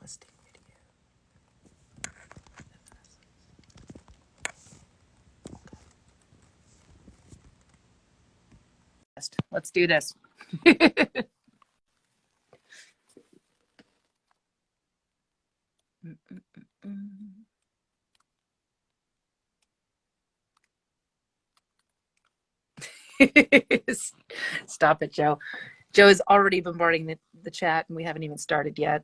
listing video. Let's do this. Stop it, Joe. Joe is already bombarding the chat and we haven't even started yet.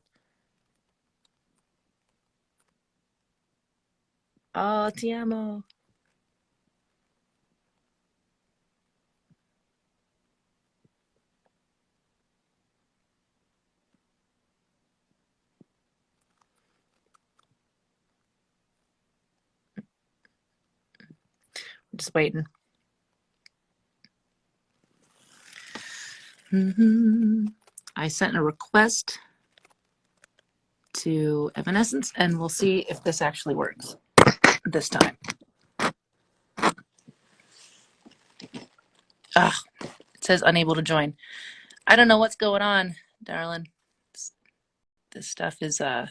Oh, ti amo. I'm just waiting. I sent a request to Evanescence and we'll see if this actually works this time. Ugh, it says unable to join. I don't know what's going on, darling. This stuff is I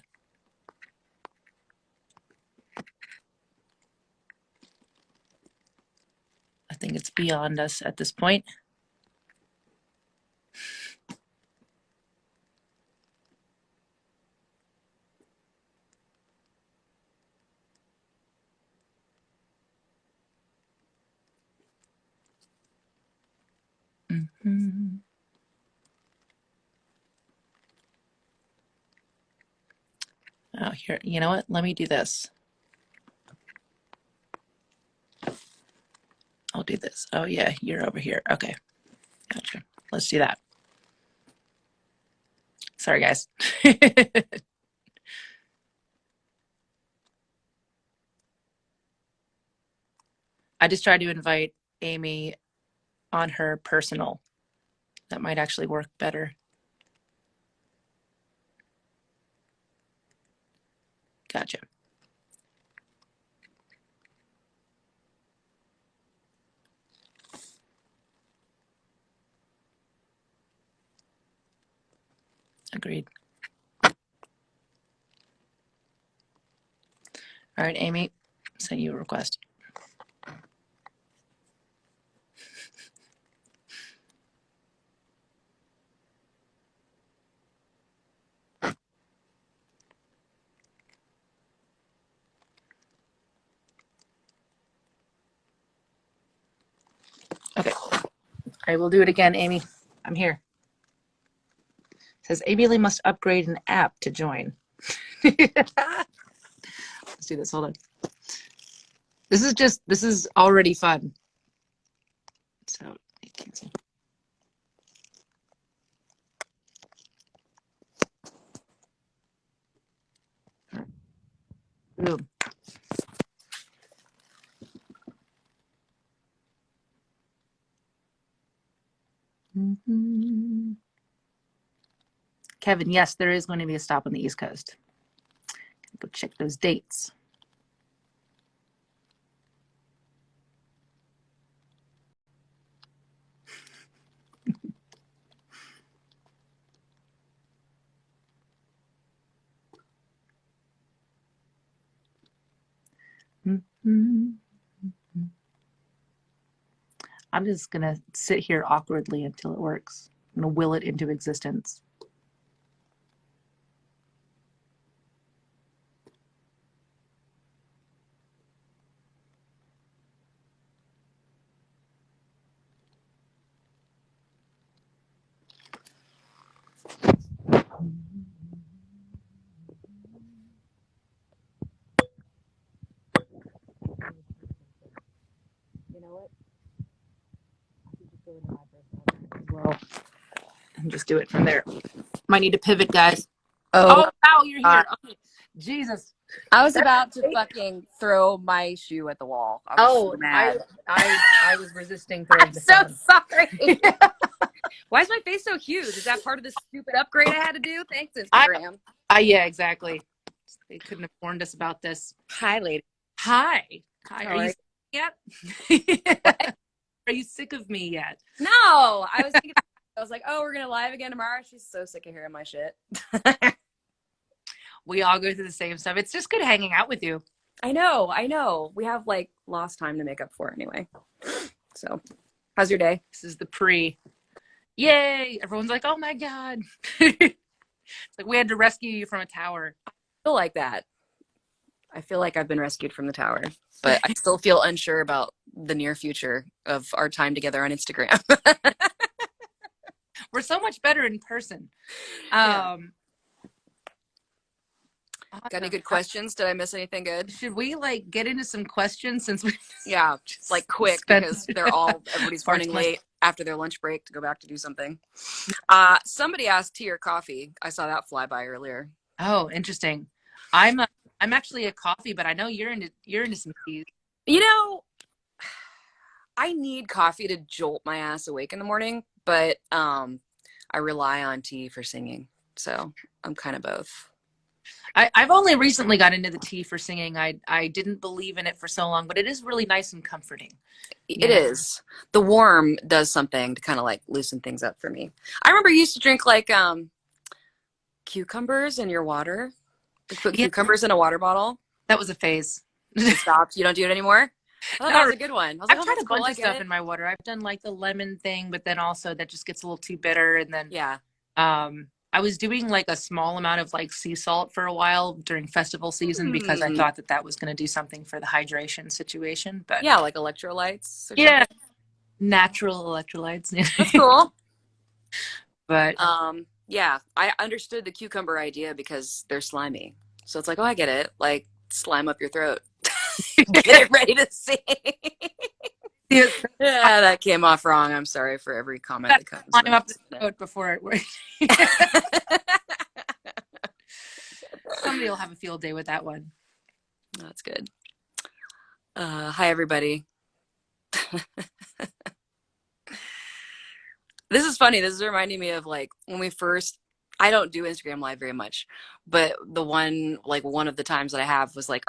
think it's beyond us at this point. Oh, here, you know what? Let me do this. I'll do this. Oh yeah, you're over here. Okay, gotcha. Let's do that. Sorry, guys. I just tried to invite Amy on her personal. That might actually work better. Gotcha. Agreed. All right, Amy, sent you a request. Okay, I will do it again, Amy. I'm here. It says Amy Lee must upgrade an app to join. Let's do this. Hold on. This is already fun. So cancel. Boom. Kevin, yes, there is going to be a stop on the East Coast. Go check those dates. I'm just going to sit here awkwardly until it works. I'm going to will it into existence. You know what? I can just go into my personal as well and just do it from there. Might need to pivot, guys. Oh wow, you're here. Okay. Jesus. I was about to fucking throw my shoe at the wall. I was so mad. I was resisting throwing I'm so sorry. Why is my face so huge? Is that part of the stupid upgrade I had to do? Thanks, Instagram. Yeah, exactly. They couldn't have warned us about this. Hi, lady. Hi. Are you sick yet? Are you sick of me yet? No, I was thinking. I was like, oh, we're gonna live again tomorrow. She's so sick of hearing my shit. We all go through the same stuff. It's just good hanging out with you. I know. We have like lost time to make up for anyway. So, how's your day? This is the pre. Yay! Everyone's like, oh my God. It's like we had to rescue you from a tower. I feel like that. I feel like I've been rescued from the tower, but I still feel unsure about the near future of our time together on Instagram. We're so much better in person. Yeah. Got any Awesome. good questions? Did I miss anything good? Should we like get into some questions since we Yeah, just like quick spent because everybody's far running too much. late after their lunch break to go back to do something. Somebody asked tea or coffee. I saw that fly by earlier. Oh, interesting. I'm actually a coffee, but I know you're into some teas. You know, I need coffee to jolt my ass awake in the morning, but I rely on tea for singing. So I'm kind of both. I've only recently got into the tea for singing. I didn't believe in it for so long, but it is really nice and comforting. It is. The warm does something to kind of like loosen things up for me. I remember you used to drink like cucumbers in your water. Like put cucumbers in a water bottle. That was a phase. It stopped. You don't do it anymore? I thought that was a good one. I was like, I've tried a bunch of stuff it. in my water. I've done like the lemon thing, but then also that just gets a little too bitter. And then Yeah. I was doing like a small amount of like sea salt for a while during festival season because I thought that was going to do something for the hydration situation. But yeah, like electrolytes. Yeah, natural electrolytes. That's cool. But yeah, I understood the cucumber idea because they're slimy. So it's like, oh, I get it. Like slime up your throat. Get it ready to sing. Yeah, that came off wrong. I'm sorry for every comment that comes. Slime up the throat before it works. Somebody will have a field day with that one. That's good. Hi, everybody. This is funny. This is reminding me of like when we first, I don't do Instagram Live very much, but one of the times that I have was like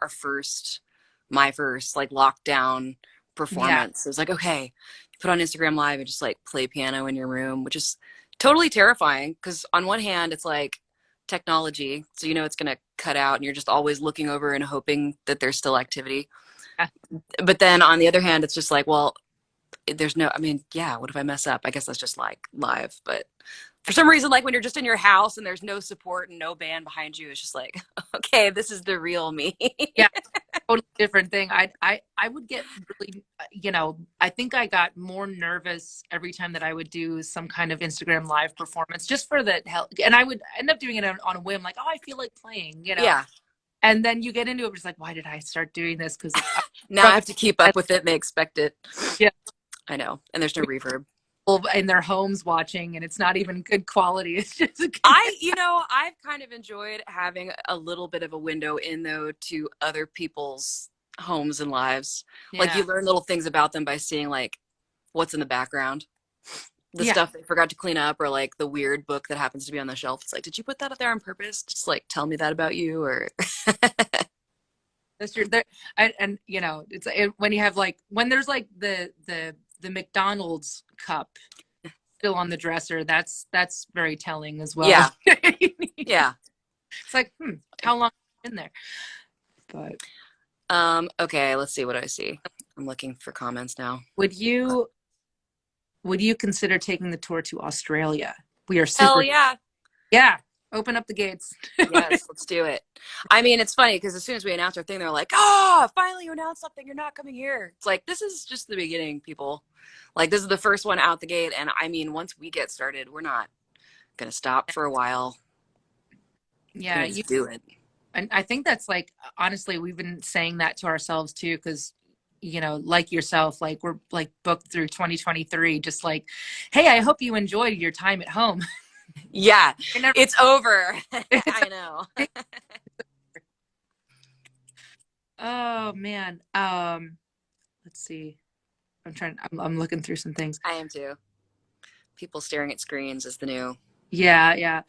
my first like lockdown performance. Yeah. It was like, okay, put on Instagram Live and just like play piano in your room, which is totally terrifying because on one hand, it's like technology. So, it's going to cut out and you're just always looking over and hoping that there's still activity. Yeah. But then on the other hand, it's just like, well, what if I mess up? I guess that's just like live. But for some reason, like when you're just in your house and there's no support and no band behind you, it's just like, okay, this is the real me. Yeah, totally different thing. I would get really, I think I got more nervous every time that I would do some kind of Instagram Live performance just for the hell. And I would end up doing it on a whim, like, oh, I feel like playing, Yeah. And then you get into it, just like, why did I start doing this? Because now I have to keep up with it and they expect it. Yeah. I know. And there's no reverb. In their homes watching, and it's not even good quality. It's just I've kind of enjoyed having a little bit of a window in though to other people's homes and lives. Yeah. Like you learn little things about them by seeing like what's in the background. The stuff they forgot to clean up, or like the weird book that happens to be on the shelf. It's like, did you put that up there on purpose? Just like tell me that about you, or that's true. And it's when you have like when there's like the McDonald's cup still on the dresser, that's very telling as well. Yeah. Yeah. It's like, how long have you been there? But okay, let's see what I see. I'm looking for comments now. Would you consider taking the tour to Australia? We are super. Hell yeah. Yeah. Open up the gates. Yes, let's do it. I mean, it's funny because as soon as we announced our thing, they're like, oh, finally you announced something. You're not coming here. It's like, this is just the beginning, people. Like, this is the first one out the gate. And I mean, once we get started, we're not going to stop for a while. Yeah. You do it. And I think that's like, honestly, we've been saying that to ourselves too, because like yourself, like we're like booked through 2023, just like, hey, I hope you enjoyed your time at home. Yeah, it's over. I know. Oh man. Let's see. I'm looking through some things. I am too. People staring at screens is the new. Yeah.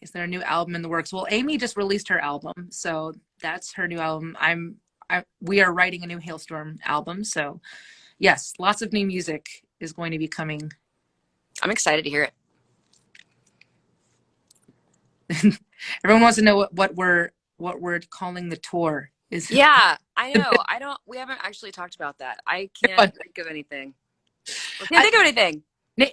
Is there a new album in the works? Well, Amy just released her album, so that's her new album. We are writing a new Halestorm album, so yes, lots of new music is going to be coming. I'm excited to hear it. Everyone wants to know what we're calling the tour. Is Yeah, I know. We haven't actually talked about that. I can't think of anything. I can't I, think of anything.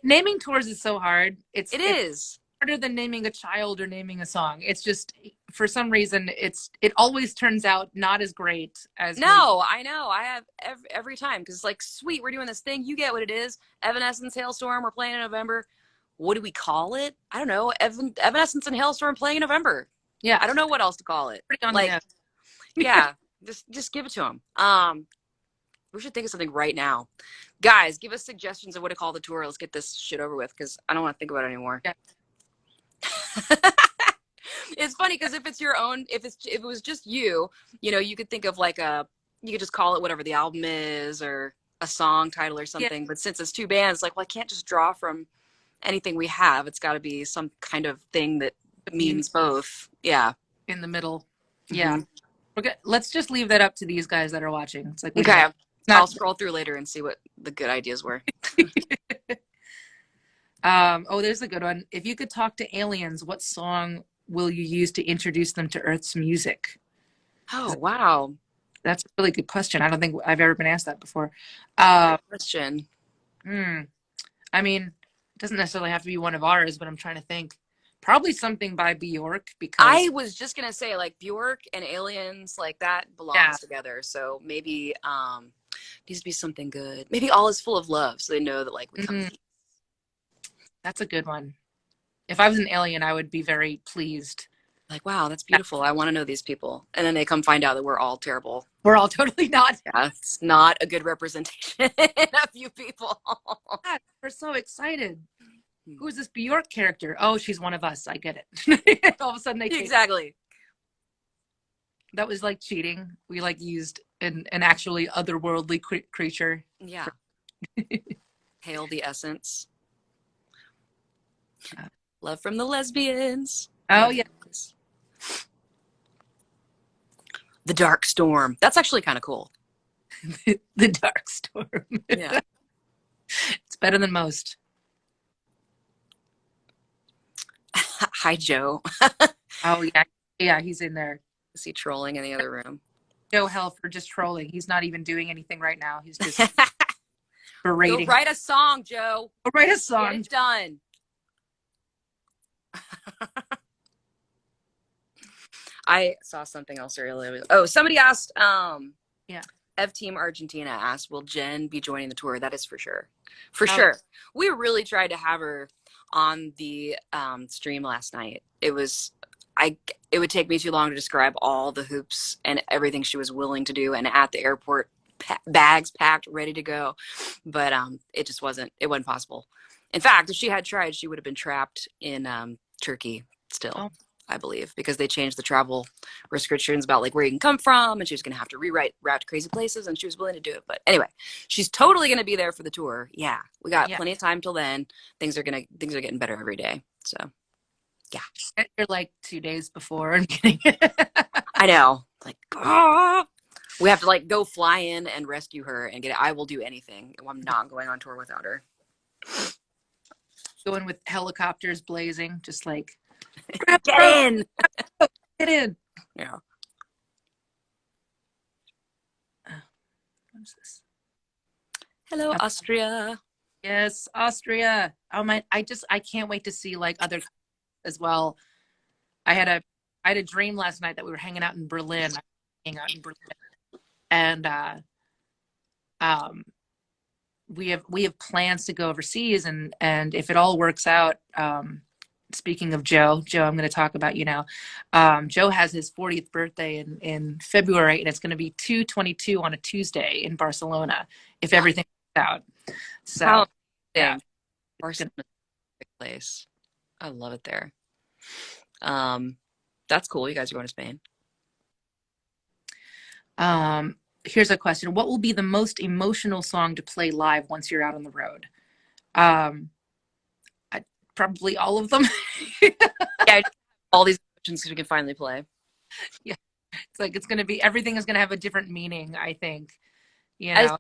naming tours is so hard. It It's is. harder than naming a child or naming a song. It's just for some reason it always turns out not as great as we. No, I know. I have every time because it's like, sweet, we're doing this thing. You get what it is. Evanescence, Hailstorm, we're playing in November. What do we call it? I don't know. Evanescence and Hailstorm playing in November. Yeah, I don't know what else to call it. pretty on the Like, nose. yeah, just give it to them. We should think of something right now. Guys, give us suggestions of what to call the tour. Let's get this shit over with because I don't want to think about it anymore. Yeah. It's funny because if it's your own, if it was just you, you could think of you could just call it whatever the album is or a song title or Yeah, something. But since it's two bands, like, well, I can't just draw from anything we have. It's got to be some kind of thing that unique means both. Yeah. in the middle. Yeah, Hmm. let's just leave that up to these guys that are watching. It's like we don't. Okay. It's I'll not. scroll through later and see what the good ideas were. Oh, there's a good one. If you could talk to aliens, what song will you use to introduce them to Earth's music? Oh, wow. That's a really good question. I don't think I've ever been asked that before. Good question. Hmm. I mean, it doesn't necessarily have to be one of ours, but I'm trying to think. Probably something by Bjork because I was just gonna say, like, Bjork and aliens, like, that yeah, belongs together. So maybe needs to be something good. Maybe All Is Full of Love, so they know that, like, we come. mm, that's a good one. If I was an alien, I would be very pleased. Like, wow, that's beautiful. I want to know these people, and then they come find out that we're all terrible. We're all totally not. Yeah, it's not a good representation of you people. God, we're so excited. Who is this Bjork character? Oh, she's one of us. I get it. All of a sudden they take Exactly. that was like cheating. We like used an actually otherworldly creature. Yeah. Hail the essence. Love from the lesbians. Oh yeah, The Dark Storm. That's actually kind of cool. the dark storm. Yeah. It's better than most. Hi, Joe. Oh yeah, yeah, he's in there. Is he trolling in the other room? Joe Hell for just trolling. He's not even doing anything right now. He's just Go berating. write a song, Joe. Go write a Get song. it done. I saw something else earlier. Oh, somebody asked, Yeah. Ev Team Argentina asked, will Jen be joining the tour? That is for sure. For sure. We really tried to have her on the stream last night. It would take me too long to describe all the hoops and everything she was willing to do, and at the airport, bags packed, ready to go. But it wasn't possible. In fact, if she had tried, she would have been trapped in Turkey still. Oh. I believe, because they changed the travel restrictions about like where you can come from, and she was going to have to rewrite route to crazy places, and she was willing to do it. But anyway, she's totally going to be there for the tour. Yeah, we got plenty of time till then. Things are getting better every day. So yeah, You're like 2 days before. I'm kidding. I know. Like, we have to like go fly in and rescue her and get it. I will do anything. I'm not going on tour without her. Going with helicopters blazing, just like Get in. Get in. Yeah. What is this? Hello, Austria. Yes, Austria. Oh my! I can't wait to see like other as well. I had a dream last night that we were hanging out in Berlin. Hanging out in Berlin, and we have plans to go overseas, and if it all works out, speaking of Joe, I'm going to talk about you now. Joe has his 40th birthday in February, and it's going to be 2/22 on a Tuesday in Barcelona if everything works out. So, yeah, Barcelona's a big place. I love it there. That's cool. You guys are going to Spain. Here's a question: what will be the most emotional song to play live once you're out on the road? Probably all of them. Yeah, all these options we can finally play. Yeah, it's like everything is gonna have a different meaning. I think, you know,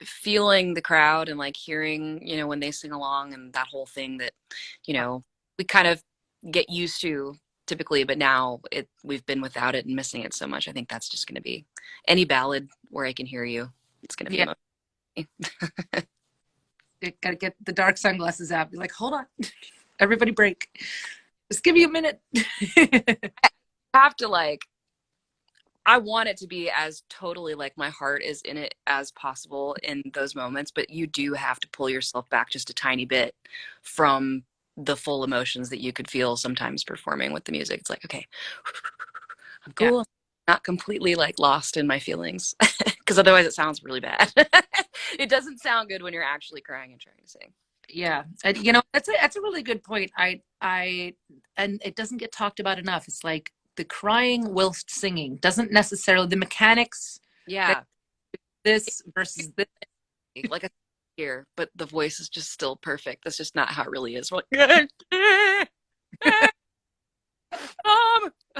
feeling the crowd and like hearing, when they sing along and that whole thing that, we kind of get used to typically, but now we've been without it and missing it so much. I think that's just going to be any ballad where I can hear you. It's going to be Yeah. You gotta get the dark sunglasses out. Be like, hold on, everybody break. Just give you a minute. have to like, I want it to be as totally like my heart is in it as possible in those moments, but you do have to pull yourself back just a tiny bit from the full emotions that you could feel sometimes performing with the music. It's like, okay, I'm Yeah. cool. I'm not completely like lost in my feelings because otherwise it sounds really bad. It doesn't sound good when you're actually crying and trying to sing. Yeah. And, you know, that's a really good point. And it doesn't get talked about enough. It's like the crying whilst singing doesn't necessarily, the mechanics, Yeah. this versus this. Like a here, but the voice is just still perfect. That's just not how it really is. We're like,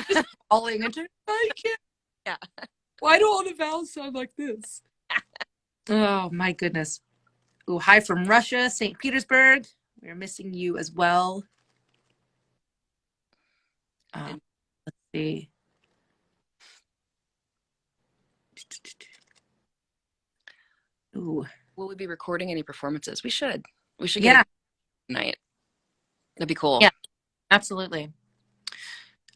Just falling into, I can't. yeah. Why do all the vowels sound like this? Oh my goodness. Ooh, hi from Russia, St. Petersburg. We're missing you as well. Let's see. Ooh. Will we be recording any performances? We should. We should get Yeah. a night. That'd be cool. Yeah, absolutely.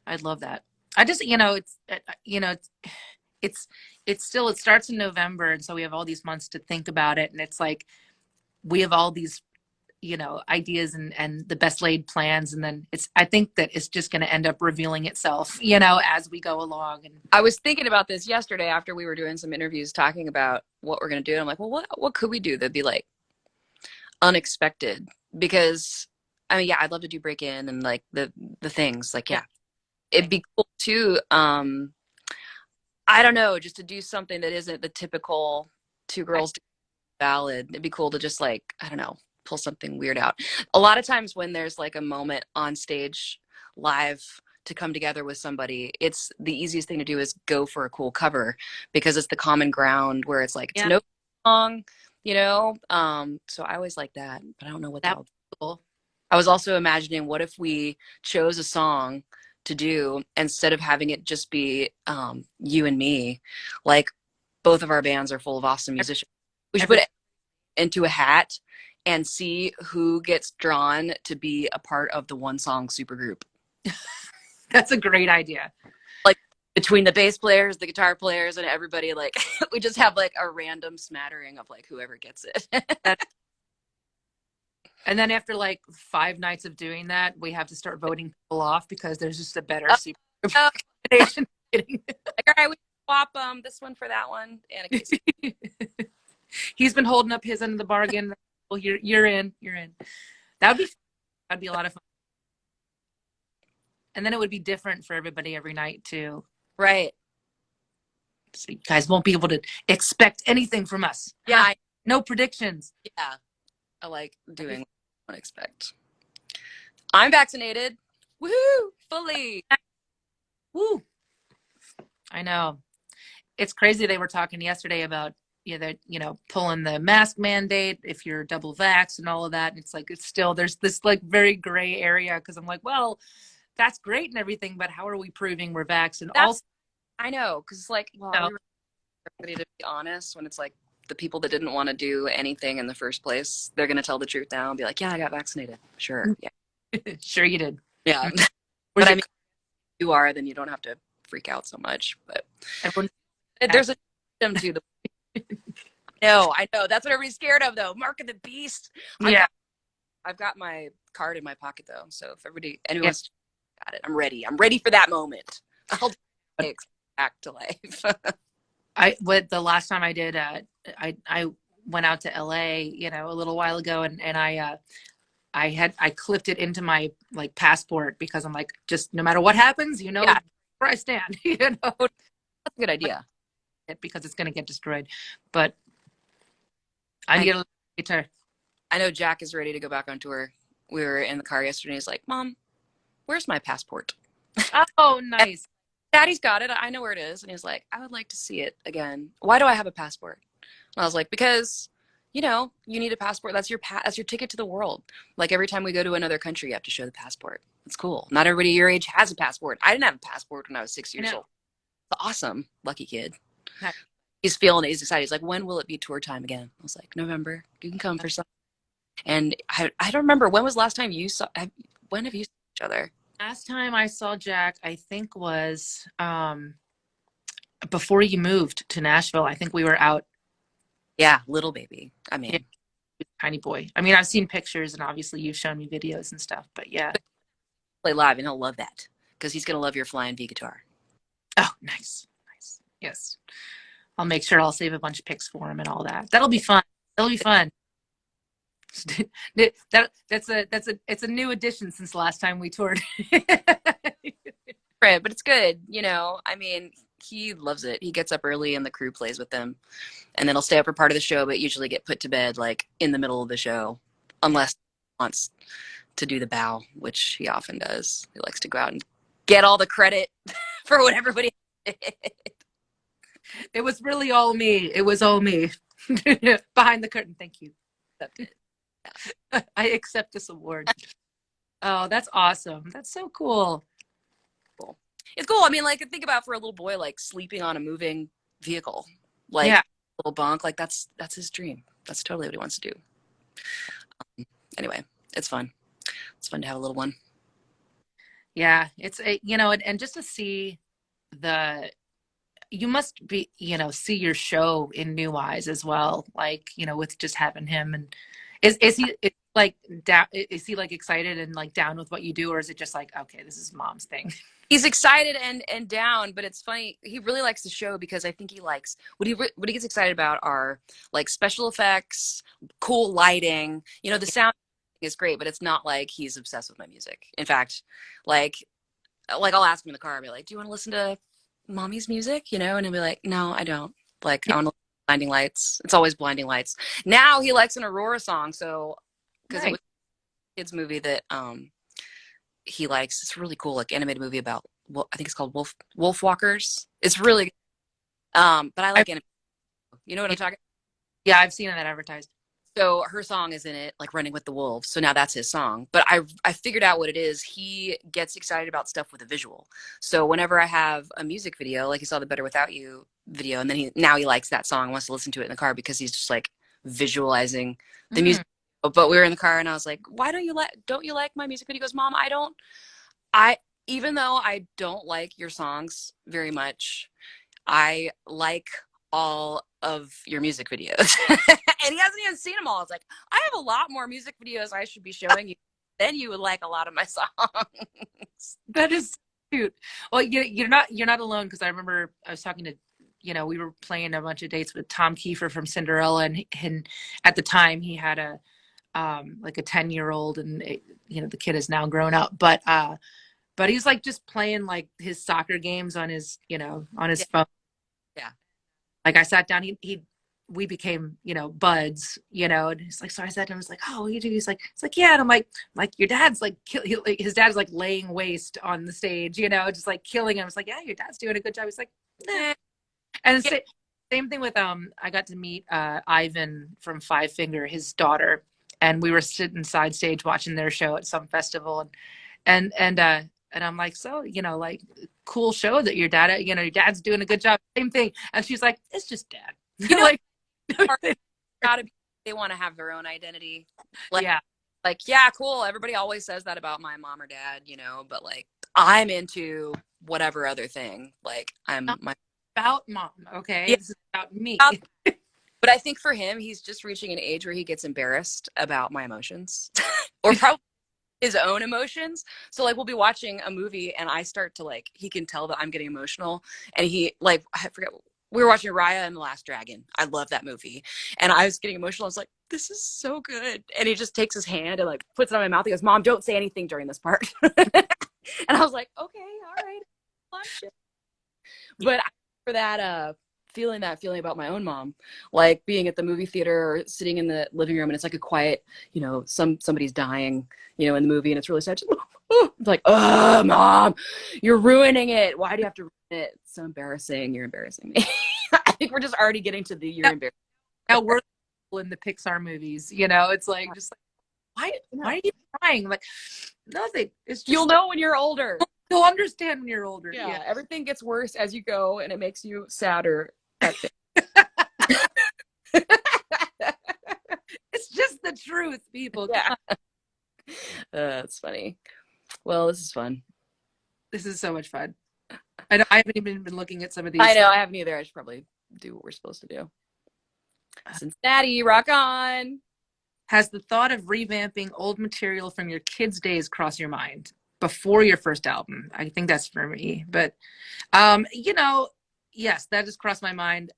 I'd love that. I just, you know, it's it's still, it starts in November, and so we have all these months to think about it, and it's like we have all these, you know, ideas and the best laid plans, and then I think that it's just going to end up revealing itself, you know, as we go along. And I was thinking about this yesterday after we were doing some interviews talking about what we're going to do. And I'm like, well, what could we do that'd be like unexpected? Because I mean, yeah, I'd love to do break in and like the things like, yeah, it'd be cool too. I don't know, just to do something that isn't the typical two girls ballad. It'd be cool to just like, I don't know, pull something weird out. A lot of times when there's like a moment on stage live to come together with somebody, it's the easiest thing to do is go for a cool cover because it's the common ground where it's like, it's no song, you know? So I always like that, but I don't know what that would be cool. I was also imagining, what if we chose a song to do instead of having it just be you and me, like both of our bands are full of awesome musicians. We should put it into a hat and see who gets drawn to be a part of the one song supergroup. that's a great idea. Like between the bass players, the guitar players, and everybody, like we just have like a random smattering of like whoever gets it. And then after like 5 nights of doing that, we have to start voting people off because there's just a better supergroup combination. Like, all right, we swap this one for that one. And a case. He's been holding up his end of the bargain. Well, you're in. That'd be a lot of fun. And then it would be different for everybody every night too. Right. So you guys won't be able to expect anything from us. Yeah. No predictions. Yeah. I like doing what I expect. I'm vaccinated. Woohoo! Fully. Woo. I know. It's crazy. They were talking yesterday about, pulling the mask mandate if you're double vaxxed and all of that. And it's like, it's still, there's this like very gray area because I'm like, well, that's great and everything, but how are we proving we're vaxxed? And also, I know, because it's like, well, we were everybody to be honest, when it's like the people that didn't want to do anything in the first place, they're going to tell the truth now and be like, yeah, I got vaccinated. Sure. Yeah. Sure you did. Yeah. But I mean, if you are, then you don't have to freak out so much. But there's a system to the. No, I know. That's what everybody's scared of, though. Mark of the beast. I've got my card in my pocket, though. So if anyone's got it, I'm ready. I'm ready for that moment. I'll take back to life. The last time I did, I went out to LA, a little while ago, and I clipped it into my like passport because I'm like, just no matter what happens, where I stand. That's a good idea. Because it's going to get destroyed, but I need a later. I know Jack is ready to go back on tour. We were in the car yesterday. He's like, Mom, where's my passport? Oh, nice. Daddy's got it. I know where it is. And he's like, I would like to see it again. Why do I have a passport? And I was like, because you know, you need a passport. That's that's your ticket to the world. Like every time we go to another country, you have to show the passport. It's cool. Not everybody your age has a passport. I didn't have a passport when I was 6 years old. It's awesome. Lucky kid. Nice. He's feeling it. He's excited. He's like, when will it be tour time again? I was like, November. You can come for some. And I don't remember, when was the last time you saw, when have you seen each other? Last time I saw Jack, I think was before you moved to Nashville. I think we were out. Yeah, little baby. I mean, Yeah, tiny boy. I mean, I've seen pictures and obviously you've shown me videos and stuff, but yeah. play live and he'll love that because he's going to love your flying V guitar. Oh, nice. Nice. Yes. I'll make sure I'll save a bunch of pics for him and all that. That'll be fun. That'll be fun. It's a new addition since the last time we toured. Right, but it's good. You know, I mean, he loves it. He gets up early and the crew plays with him. And then he'll stay up for part of the show, but usually get put to bed like in the middle of the show, unless he wants to do the bow, which he often does. He likes to go out and get all the credit for what everybody did. It was really all me. It was all me. Behind the curtain. Thank you. Yeah. I accept this award. Oh, that's awesome. That's so cool. Cool. It's cool. I mean, like, think about for a little boy, like sleeping on a moving vehicle, like Yeah. a little bunk. Like that's his dream. That's totally what he wants to do. Anyway, it's fun. It's fun to have a little one. Yeah. It's a, you know, and just to see you must be, you know, see your show in new eyes as well. Like, you know, with just having him, and is he like down? Is he like excited and like down with what you do, or is it just like, okay, this is mom's thing? He's excited and down, but it's funny. He really likes the show because I think he likes what he gets excited about are like special effects, cool lighting. You know, the sound is great, but it's not like he's obsessed with my music. In fact, like I'll ask him in the car, I'll be like, "Do you want to listen to mommy's music?" You know, and he'll be like, "No, I don't." Like, I want to listen to Blinding Lights. It's always Blinding Lights. Now he likes an Aurora song, so because it was a kids movie that he likes. It's really cool, like animated movie about, well, I think it's called Wolf Walkers. It's really but I like animated. You know what I'm talking about? Yeah, I've seen that advertised. So her song is in it, like Running with the Wolves. So now that's his song. But I figured out what it is. He gets excited about stuff with a visual. So whenever I have a music video, like he saw the Better Without You video, and then he likes that song, wants to listen to it in the car because he's just like visualizing the music. But we were in the car and I was like, "Why don't you like my music video?" He goes, "Mom, even though I don't like your songs very much, I like all of your music videos." And he hasn't even seen them all. It's like, I have a lot more music videos I should be showing you. Then you would like a lot of my songs. That is cute. Well, you're not alone, because I remember I was talking to, you know, we were playing a bunch of dates with Tom Kiefer from Cinderella, and at the time he had a like a 10-year-old, and you know, the kid is now grown up, but he's like just playing like his soccer games on his, you know, on his phone. Yeah. Like I sat down, we became, you know, buds, you know, and he's like, so I sat down, I was like, "Oh, what do you do?" He's like, yeah. And I'm like, your dad's like, his dad's like laying waste on the stage, you know, just like killing him. I was like, "Yeah, your dad's doing a good job." He's like, "Nah." And same thing with, I got to meet Ivan from Five Finger, his daughter, and we were sitting side stage watching their show at some festival, and I'm like, "So, you know, like, cool show that your dad's doing a good job." Same thing. And she's like, "It's just dad." You know, like, gotta be, they want to have their own identity. Like, yeah. Like, yeah, cool. Everybody always says that about my mom or dad, you know, but like, I'm into whatever other thing. Like, I'm my About mom, okay? Yeah. This is about me. But I think for him, he's just reaching an age where he gets embarrassed about my emotions or probably his own emotions. So like, we'll be watching a movie and I start to like, he can tell that I'm getting emotional, and he like, I forget, we were watching Raya and the Last Dragon. I love that movie. And I was getting emotional. I was like, "This is so good." And he just takes his hand and like puts it on my mouth. He goes, "Mom, don't say anything during this part." And I was like, "Okay, all right." But for that, feeling about my own mom, like being at the movie theater or sitting in the living room and it's like a quiet, you know, somebody's dying, you know, in the movie and it's really sad. It's like, "Oh, Mom, you're ruining it. Why do you have to ruin it? It's so embarrassing. You're embarrassing me." I think we're just already getting to the you're embarrassing. Now in the Pixar movies. You know, it's like just like why are you crying? Like nothing. It's just You'll know when you're older. you'll understand when you're older. Yeah, everything gets worse as you go, and it makes you sadder at things. It's just the truth, people. Yeah. That's funny. Well, this is fun. This is so much fun. I haven't even been looking at some of these. I know, I haven't either. I should probably do what we're supposed to do. Cincinnati, rock on. Has the thought of revamping old material from your kids' days crossed your mind before your first album? I think that's for me. But, you know, yes, that just crossed my mind.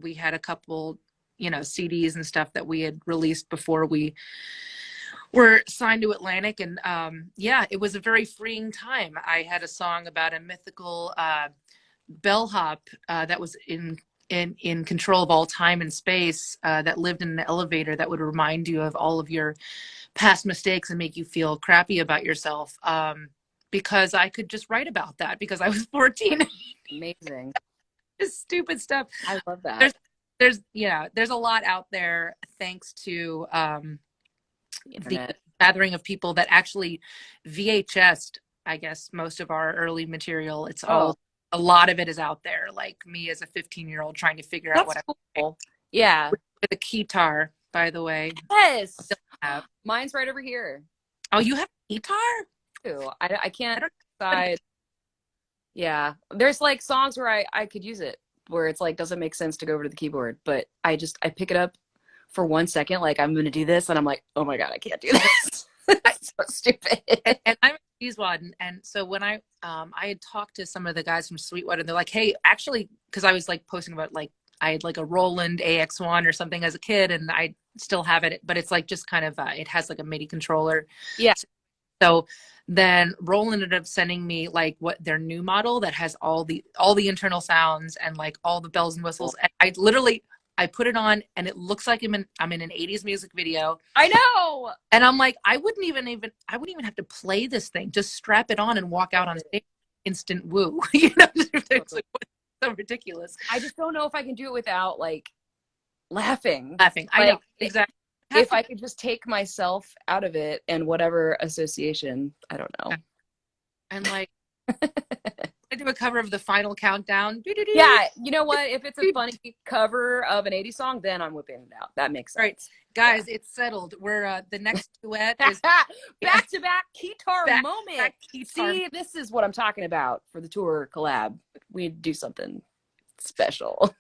We had a couple, you know, CDs and stuff that we had released before we were signed to Atlantic. And yeah, it was a very freeing time. I had a song about a mythical bellhop that was in control of all time and space, that lived in an elevator that would remind you of all of your past mistakes and make you feel crappy about yourself. Because I could just write about that because I was 14. Amazing. Just stupid stuff. I love that. There's a lot out there thanks to the gathering of people that actually VHS'd, I guess, most of our early material. It's all, a lot of it is out there. Like me as a 15-year-old trying to figure out what cool. I'm doing. Yeah. With a guitar, by the way. Yes. Mine's right over here. Oh, you have a guitar? Too. I can't decide. Yeah. There's like songs where I could use it, where it's like doesn't make sense to go over to the keyboard, but I pick it up for 1 second, like I'm gonna do this, and I'm like, oh my god, I can't do this. That's so stupid. And I'm a Cheesewad, and so when I had talked to some of the guys from Sweetwater, and they're like, hey, actually, because I was like posting about like I had like a Roland AX1 or something as a kid, and I still have it, but it's like just kind of it has like a MIDI controller. Yeah. So then Roland ended up sending me like what their new model that has all the internal sounds and like all the bells and whistles. And I put it on and it looks like I'm in an 80s music video. I know. And I'm like, I wouldn't even have to play this thing. Just strap it on and walk out on stage. Instant woo. You know, it's like, so ridiculous. I just don't know if I can do it without like laughing. I know. Exactly. If I could just take myself out of it and whatever association, I don't know. And like I do a cover of the Final Countdown. Yeah, you know what? If it's a funny cover of an 80s song, then I'm whipping it out. That makes sense. Right, guys, it's settled. We're the next duet is back to back guitar moment. Back guitar. See, this is what I'm talking about for the tour collab. We do something special.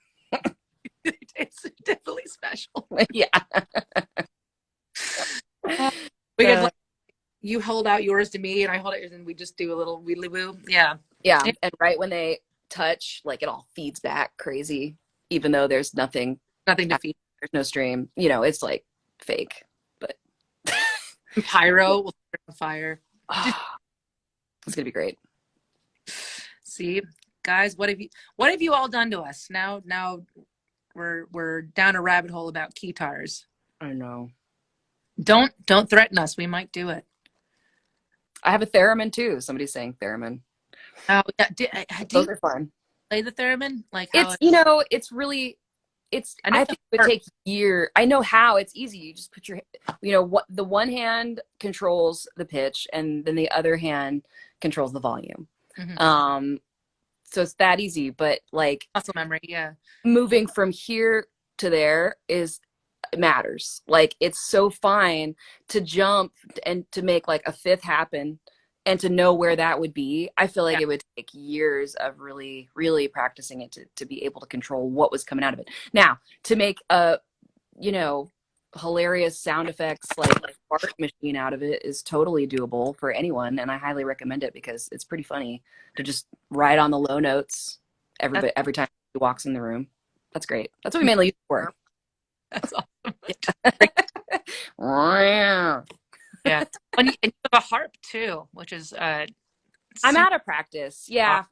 It's definitely special. Yeah. We could like, you hold out yours to me and I hold out yours and we just do a little wheedly woo. Yeah. Yeah. And right when they touch, like it all feeds back crazy, even though there's nothing to feed. There's no stream. You know, it's like fake. But pyro will start on fire. It's gonna be great. See, guys, what have you all done to us? Now we're down a rabbit hole about guitars. I know. Don't threaten us. We might do it. I have a theremin too. Somebody's saying theremin. Oh yeah. Those are fun. Play the theremin? Like it's you know, it's really I think it would take years. I know how. It's easy. You just put your, you know, what the one hand controls the pitch and then the other hand controls the volume. Mm-hmm. So it's that easy, but like muscle memory, yeah. Moving from here to there matters. Like it's so fine to jump and to make like a fifth happen and to know where that would be. I feel like it would take years of really, really practicing it to be able to control what was coming out of it. Now, to make a, you know, hilarious sound effects like fart machine out of it is totally doable for anyone, and I highly recommend it because it's pretty funny to just ride on the low notes every time he walks in the room. That's great. That's what we mainly use it for. That's awesome. Yeah. And you have a harp too, which is I'm out of practice. Yeah.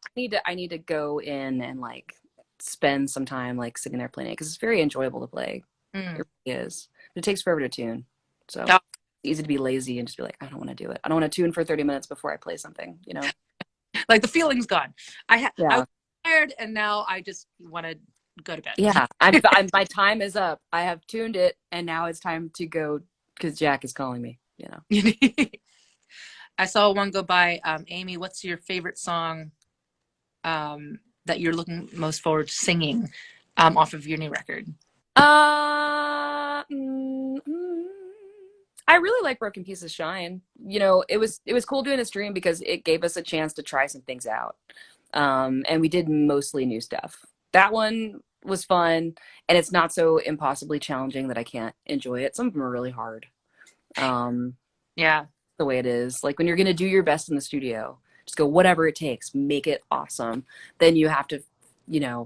I need to go in and like spend some time like sitting there playing it because it's very enjoyable to play. It really is. But it takes forever to tune. So it's easy to be lazy and just be like, I don't want to do it. I don't want to tune for 30 minutes before I play something, you know? Like the feeling's gone. I was tired and now I just want to go to bed. Yeah, my time is up. I have tuned it, and now it's time to go because Jack is calling me. You know. I saw one go by. Amy, what's your favorite song that you're looking most forward to singing off of your new record? Uh, mm, mm, I really like Broken Pieces Shine. You know, it was cool doing a stream because it gave us a chance to try some things out. And we did mostly new stuff. That one was fun, and it's not so impossibly challenging that I can't enjoy it. Some of them are really hard. Um, Yeah. the way it is. Like when you're gonna do your best in the studio, just go whatever it takes, make it awesome. Then you have to,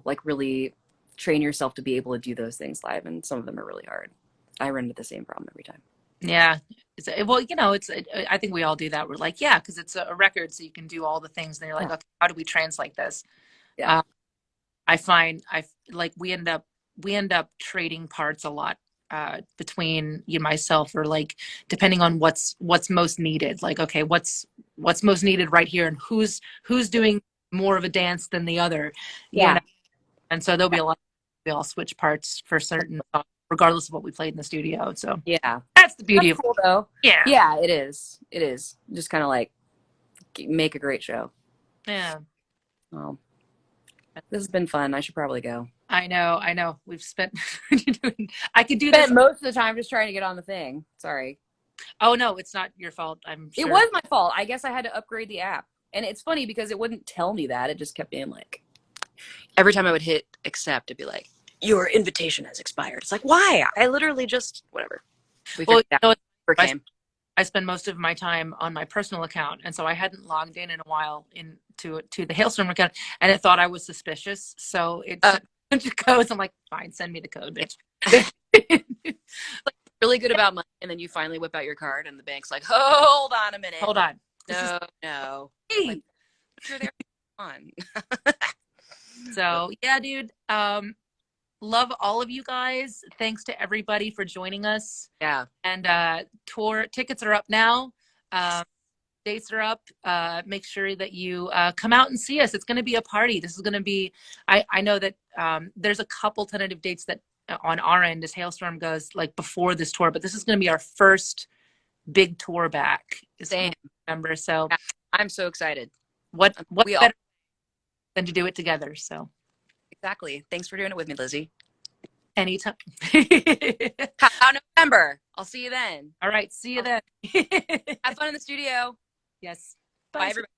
like really train yourself to be able to do those things live, and some of them are really hard. I run into the same problem every time. Yeah. Well, I think we all do that. We're like, yeah, because it's a record, so you can do all the things. And you're like, Yeah. okay, how do we translate this? Yeah. I find like we end up trading parts a lot between you and myself, or like depending on what's most needed. Like, okay, what's most needed right here, and who's doing more of a dance than the other, you Yeah. know. And so there'll be a lot. We all switch parts for certain songs, regardless of what we played in the studio. So Yeah. that's the beauty That's of cool though. yeah, Yeah, it is. It is. Just kind of like make a great show. yeah. Well, this has been fun. I should probably go. I know. We've spent. I could do this. Spent most of the time just trying to get on the thing. Sorry. Oh no, it's not your fault. I'm It sure. was my fault. I guess I had to upgrade the app. And it's funny because it wouldn't tell me that. It just kept being like, every time I would hit accept, it'd be like, your invitation has expired. It's like, why? I literally just, whatever. We Well, figured it out. I, Came. I spend most of my time on my personal account, and so I hadn't logged in a while to the Hailstorm account, and it thought I was suspicious, so it sent a bunch of codes. I'm like, fine, send me the code, bitch. Like, really good about money. And then you finally whip out your card, and the bank's like, hold on a minute. Hold on. No. Hey. Like, you're there on. So yeah, dude. Love all of you guys. Thanks to everybody for joining us. Yeah. And tour tickets are up now. Dates are up. Make sure that you come out and see us. It's going to be a party. This is going to be. I know that there's a couple tentative dates that on our end as Hailstorm goes like before this tour, but this is going to be our first big tour back. Same. November. So yeah. I'm so excited. What we better than to do it together? So exactly. Thanks for doing it with me, Lzzy. Anytime. November. I'll see you then. All right. See you then. Have fun in the studio. Yes. Bye, everybody.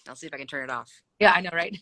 I'll see if I can turn it off. Yeah, I know, right?